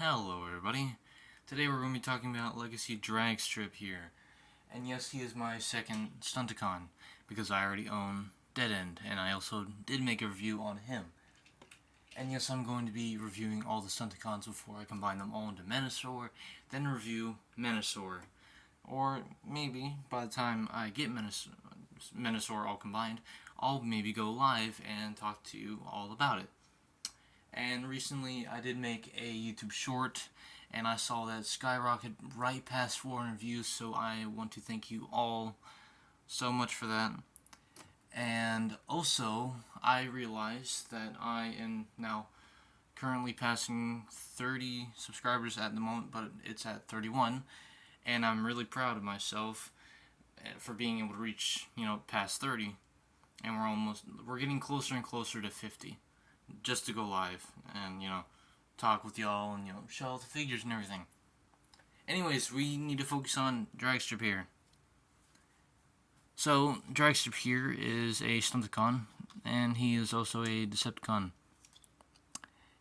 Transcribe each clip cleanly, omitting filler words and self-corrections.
Hello everybody. Today we're going to be talking about Legacy Dragstrip here. And yes, he is my second Stunticon, because I already own Dead End, and I also did make a review on him. And yes, I'm going to be reviewing all the Stunticons before I combine them all into Menasor, then review Menasor. Or maybe, by the time I get Menasor all combined, I'll maybe go live and talk to you all about it. And recently I did make a YouTube short, and I saw that skyrocket right past 400 views, so I want to thank you all so much for that. And also, I realized that I am now currently passing 30 subscribers at the moment, but it's at 31, and I'm really proud of myself for being able to reach, past 30, and we're getting closer and closer to 50. Just to go live and, talk with y'all and, show all the figures and everything. Anyways, we need to focus on Dragstrip here. So, Dragstrip here is a Stunticon, and he is also a Decepticon.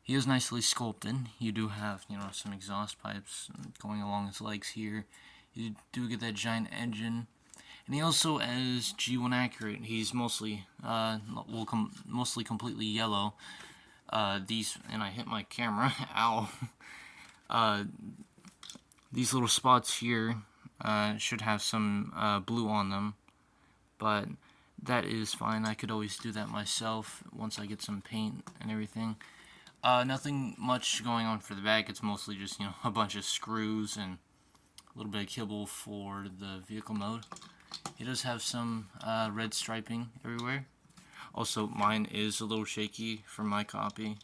He is nicely sculpted. You do have, some exhaust pipes going along his legs here. You do get that giant engine. And he also is G1 accurate. He's mostly mostly completely yellow. And I hit my camera. Ow. These little spots here should have some blue on them, but that is fine. I could always do that myself once I get some paint and everything. Nothing much going on for the back. It's mostly just, a bunch of screws and a little bit of kibble for the vehicle mode. He does have some red striping everywhere. Also, mine is a little shaky from my copy.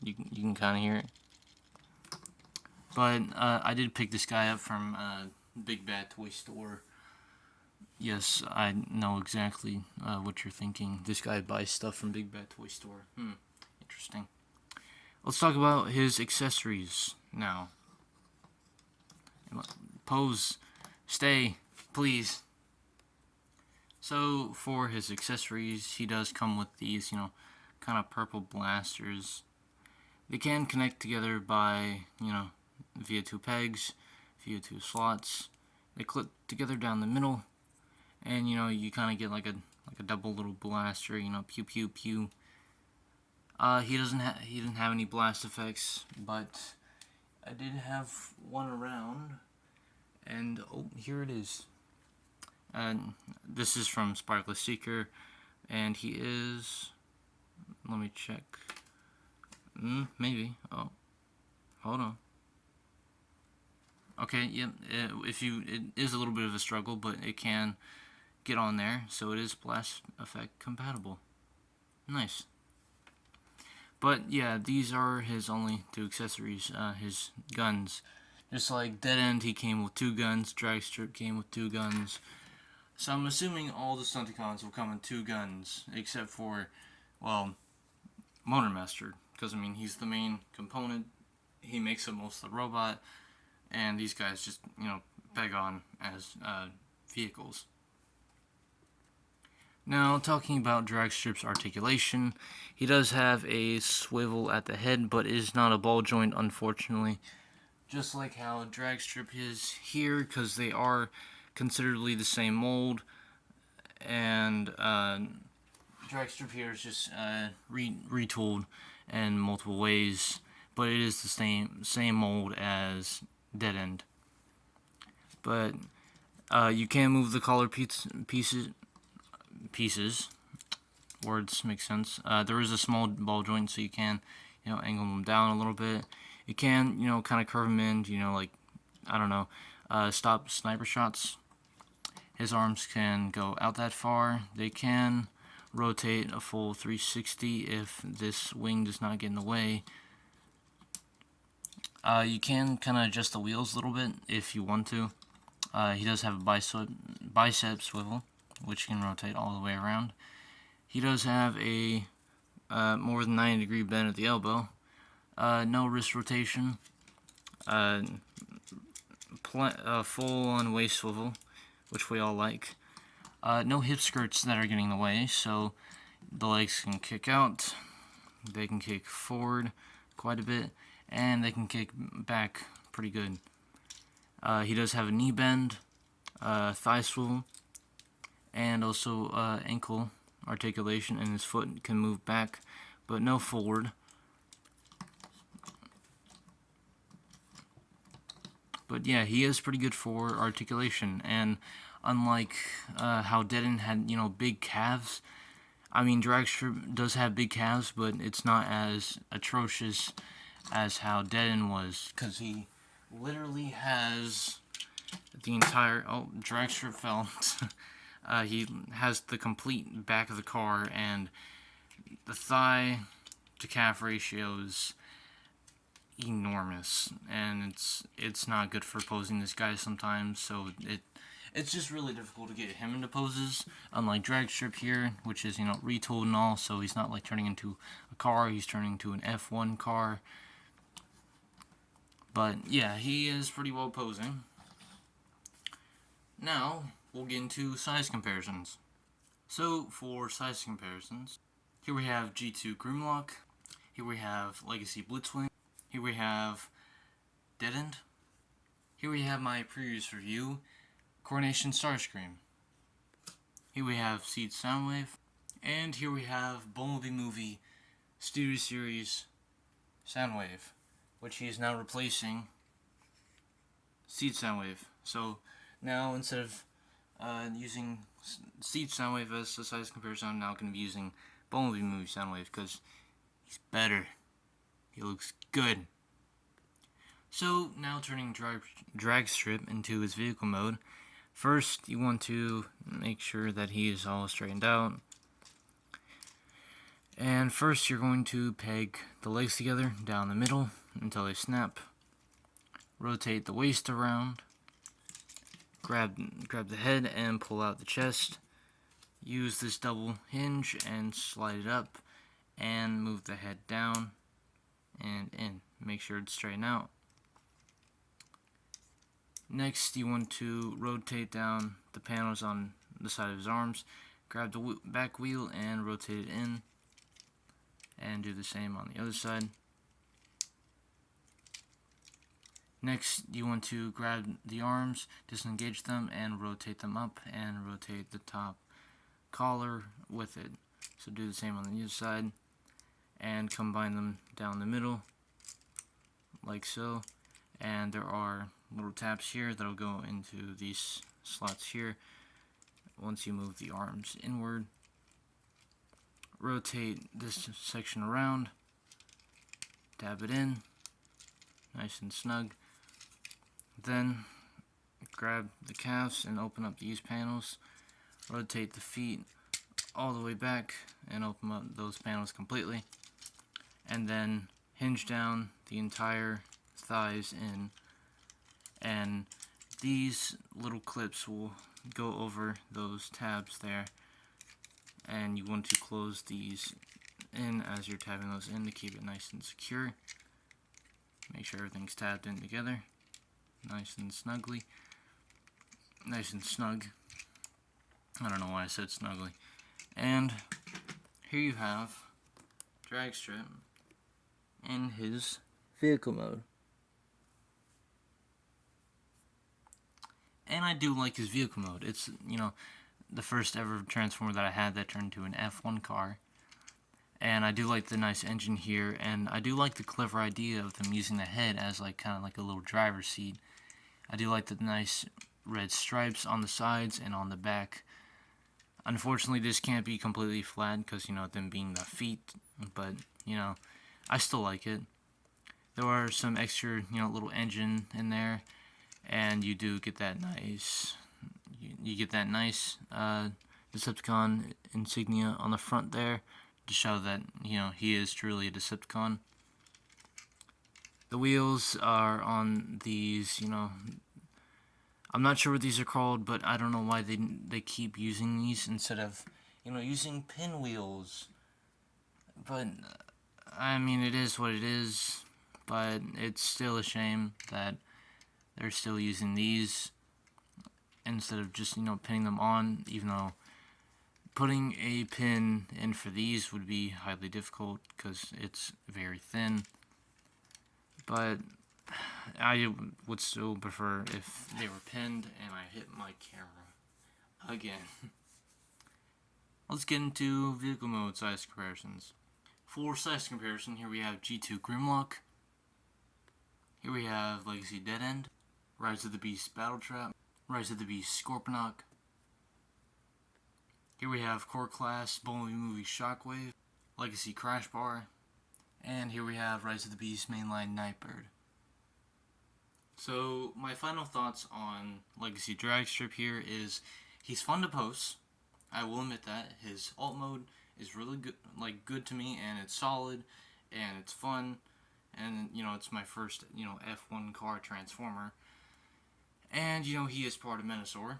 You can kind of hear it. But I did pick this guy up from Big Bad Toy Store. Yes, I know exactly what you're thinking. This guy buys stuff from Big Bad Toy Store. Interesting. Let's talk about his accessories now. Pose. Stay, please. So, for his accessories, he does come with these, kind of purple blasters. They can connect together by, via two pegs, via two slots. They clip together down the middle, and, you kind of get like a double little blaster, pew pew pew. He doesn't have any blast effects, but I did have one around, and oh, here it is. This is from Sparkle Seeker, and he is, let me check, maybe, oh, hold on. Okay, yep, it is a little bit of a struggle, but it can get on there, so it is blast effect compatible. Nice. But yeah, these are his only two accessories, his guns. Just like Dead End, he came with two guns, Dragstrip came with two guns. So I'm assuming all the Stunticons will come with two guns, except for, well, Motormaster, because, he's the main component. He makes up most of the robot, and these guys just, peg on as vehicles. Now, talking about Dragstrip's articulation, he does have a swivel at the head, but is not a ball joint, unfortunately. Just like how Dragstrip is here, because they are considerably the same mold, and Dragstrip here is just retooled in multiple ways, but it is the same mold as Dead End. But you can move the collar pieces. Words make sense. There is a small ball joint, so you can angle them down a little bit. You can kind of curve them in, like, I don't know, stop sniper shots. His arms can go out that far. They can rotate a full 360 if this wing does not get in the way. You can kind of adjust the wheels a little bit if you want to. He does have a bicep swivel, which can rotate all the way around. He does have a more than 90-degree bend at the elbow. No wrist rotation. Full-on waist swivel, which we all like. No hip skirts that are getting in the way, so the legs can kick out. They can kick forward quite a bit, and they can kick back pretty good. He does have a knee bend, thigh swivel, and also ankle articulation, and his foot can move back, but no forward. But yeah, he is pretty good for articulation, and unlike how Deaden had, big calves, I mean, Dragstrip does have big calves, but it's not as atrocious as how Deaden was, because he literally has the entire... Oh, Dragstrip fell. He has the complete back of the car, and the thigh to calf ratio is enormous, and it's not good for posing this guy sometimes, so it's just really difficult to get him into poses, unlike Dragstrip here, which is, retooled and all, so he's not like turning into a car, he's turning into an F1 car. But yeah, he is pretty well posing. Now we'll get into size comparisons. So for size comparisons, here we have G2 Grimlock, here we have Legacy Blitzwing, here we have Dead End. Here we have my previous review, Coronation Starscream. Here we have Seed Soundwave. And here we have Bumblebee Movie Studio Series Soundwave, which he is now replacing Seed Soundwave. So now instead of using Seed Soundwave as the size comparison, I'm now going to be using Bumblebee Movie Soundwave because he's better. He looks good. So now turning Dragstrip into his vehicle mode. First, you want to make sure that he is all straightened out. And first, you're going to peg the legs together down the middle until they snap. Rotate the waist around. Grab the head and pull out the chest. Use this double hinge and slide it up and move the head down and in. Make sure it's straightened out. Next, you want to rotate down the panels on the side of his arms. Grab the back wheel and rotate it in. And do the same on the other side. Next, you want to grab the arms, disengage them, and rotate them up, and rotate the top collar with it. So do the same on the other side, and combine them down the middle, like so. And there are little taps here that'll go into these slots here once you move the arms inward. Rotate this section around, dab it in, nice and snug. Then grab the calves and open up these panels. Rotate the feet all the way back and open up those panels completely. And then hinge down the entire thighs in. And these little clips will go over those tabs there. And you want to close these in as you're tabbing those in to keep it nice and secure. Make sure everything's tabbed in together. Nice and snugly. Nice and snug. I don't know why I said snugly. And here you have Dragstrip in his vehicle mode. And I do like his vehicle mode. It's, the first ever Transformer that I had that turned into an F1 car. And I do like the nice engine here, and I do like the clever idea of them using the head as kind of like a little driver's seat. I do like the nice red stripes on the sides and on the back. Unfortunately, this can't be completely flat because, them being the feet, but, I still like it. There are some extra, little engine in there, and you do get that nice, you get that nice Decepticon insignia on the front there to show that, he is truly a Decepticon. The wheels are on these, I'm not sure what these are called, but I don't know why they keep using these instead of, using pinwheels. But, I mean, it is what it is, but it's still a shame that they're still using these instead of just, pinning them on, even though putting a pin in for these would be highly difficult because it's very thin. but I would still prefer if they were pinned and I hit my camera again. Let's get into vehicle mode size comparisons. For size comparison, here we have G2 Grimlock. Here we have Legacy Dead End, Rise of the Beast Battle Trap, Rise of the Beast Scorponok. Here we have Core Class Bowling Movie Shockwave, Legacy Crash Bar, and here we have Rise of the Beast Mainline Nightbird. So my final thoughts on Legacy Dragstrip here is he's fun to post. I will admit that his alt mode is really good, good to me, and it's solid, and it's fun, and it's my first F1 car transformer, and he is part of Menosaur.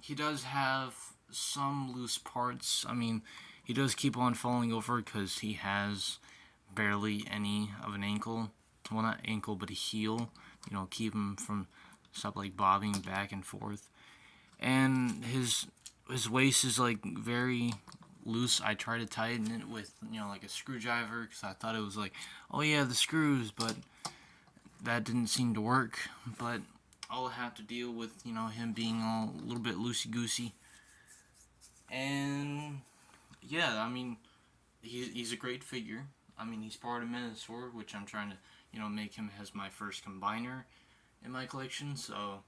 He does have some loose parts. I mean, he does keep on falling over because he has barely any of an ankle. Well, not ankle, but a heel. Keep him from stop bobbing back and forth. And his waist is very loose. I tried to tighten it with a screwdriver because I thought it was oh yeah, the screws, but that didn't seem to work. But I'll have to deal with him being a little bit loosey goosey. And yeah, I mean, he's a great figure. I mean, he's part of Menosaur, which I'm trying to make him as my first combiner in my collection. So,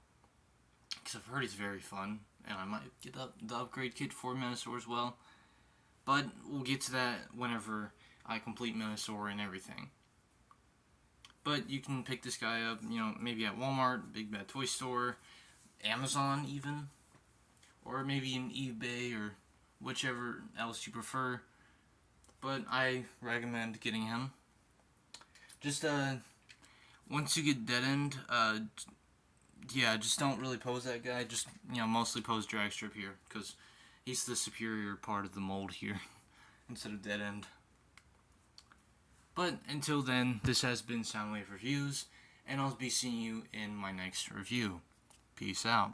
because I've heard he's very fun, and I might get the upgrade kit for Menosaur as well. But we'll get to that whenever I complete Menosaur and everything. But you can pick this guy up, maybe at Walmart, Big Bad Toy Store, Amazon even, or maybe in eBay or whichever else you prefer. But I recommend getting him. Just once you get Dead End, yeah, just don't really pose that guy. Just mostly pose Dragstrip here, because he's the superior part of the mold here instead of Dead End. But until then, this has been Soundwave Reviews, and I'll be seeing you in my next review. Peace out.